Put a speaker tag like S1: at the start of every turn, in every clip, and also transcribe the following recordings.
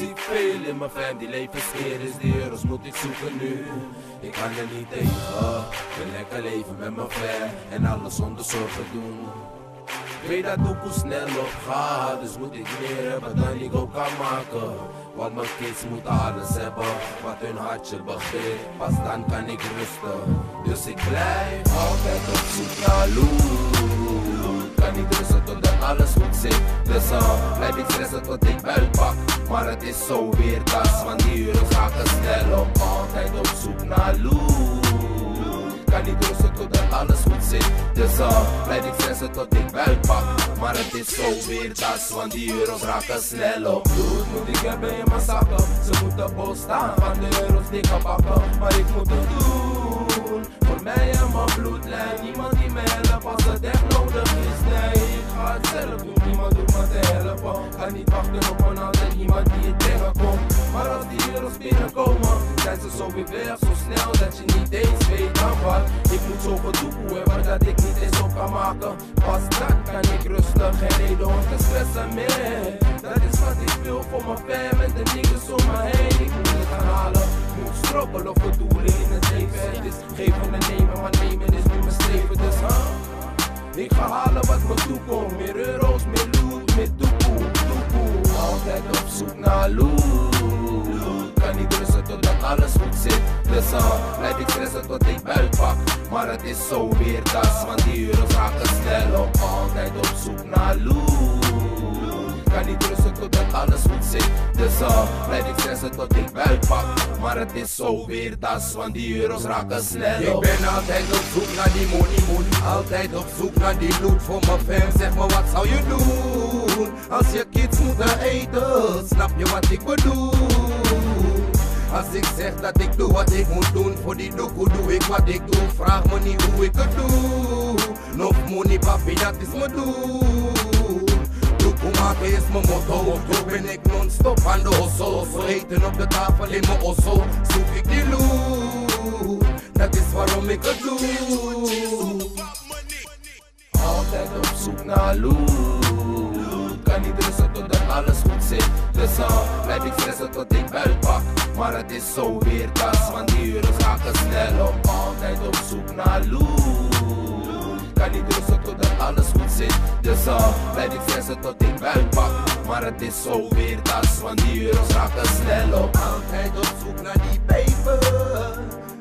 S1: zie veel in mijn fam die leven skeer is, die euro's moet ik zoeken nu. Ik kan er niet tegen, wil lekker leven met mijn fam en alles zonder zorgen doen. Ik weet dat doekoe snel op gaat, dus moet ik meer hebben dan ik ook kan maken. Want mijn kids moeten alles hebben, wat hun hartje begeert, pas dan kan ik rusten. Dus ik blijf altijd op zoek naar loot. Kan niet rusten totdat alles goed zit, dus blijf ik stressen tot ik bel pak. Maar het is zo weer das, want die euro's raken snel op. Altijd op zoek naar loot. Kan niet rusten totdat alles goed zit, dus blijf ik stressen tot ik bel pak. Maar het is zo weer das, want die euro's raken snel op. Bloed moet ik hebben in mijn zakken, ze moeten bol staan van de euro's dikke bakken. Maar ik moet het doen, voor mij en mijn bloedlijn. Niemand die me helpt als het echt nodig is. Nee, ik ga het zelf doen, niemand hoeft me te helpen. Ga niet wachten op een ander, iemand die het tegenkomt. Maar als die euro's binnenkomen, zijn ze zo weer weg, zo snel dat je niet eens weet aan wat. Ik moet zoveel doekoe hebben dat ik niet eens op kan maken. Pas dan kan ik rustig, geen reden om te stressen meer. Dat is wat ik wil voor mijn fam en de niggas om me heen. Ik moet het gaan halen, moet struggelen voor doelen in het leven. Het is geven en nemen, maar nemen is nu mijn streven. Dus ik ga halen wat me toekomt. Meer euro's, meer loot, meer doekoe. Altijd op zoek naar loot. Kan niet rusten totdat alles goed zit, dus blijf ik stressen tot ik bel pak. Maar het is zo weer das, want die euro's raken snel op. Altijd op zoek naar loot. Kan niet rusten totdat alles goed zit, dus blijf ik stressen tot ik bel pak. Maar het is zo weer das, want die euro's raken snel op.
S2: Ik ben altijd op zoek naar die money. Altijd op zoek naar die loot voor mijn fam. Zeg me, wat zou je doen als je kids moeten eten? Snap je wat ik bedoel? Als ik zeg dat ik doe wat ik moet doen, voor die doekoe doe ik wat ik doe. Vraag me niet hoe ik het doe. Nog money papi, dat is mijn doel. Doekoe maken is mijn motto. Zo ben ik non-stop aan de osso. Zo eten op de tafel in mijn osso. Zoek ik die loot, dat is waarom ik het doe.
S1: Altijd op zoek naar loot. Kan niet rusten totdat alles goed zit, dus blijf ik stressen tot ik bel pak. Maar het is zo weer das, want die euro's raken snel op. Altijd op zoek naar loot. Kan niet rusten totdat alles goed zit, dus blijf ik stressen tot ik bel pak. Maar het is zo weer das, want die euro's raken snel op.
S2: Altijd op zoek naar die peper,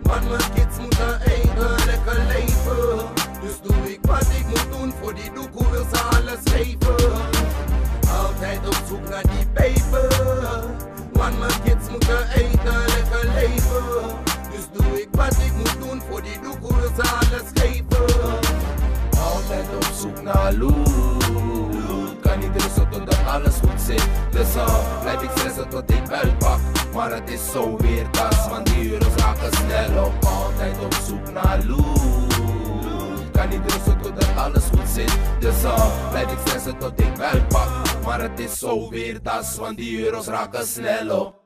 S2: want mijn kids moeten eten, lekker leven. Dus doe ik wat ik moet doen, voor die doekoe wil ze alles geven. Altijd op zoek naar die peper, want mijn kids moeten eten, lekker leven. Dus doe ik wat ik moet doen, voor die doekoe wil ze alles geven.
S1: Altijd op zoek naar loot. Kan niet rusten totdat alles goed zit, dus blijf ik stressen tot ik bel pak. Maar het is zo weer das, want die euro's raken snel op. Altijd op zoek naar loot. Kan niet rusten totdat alles goed zit, dus blijf ik stressen tot ik bel pak. Maar het is zo weer das, want die euro's raken snel op.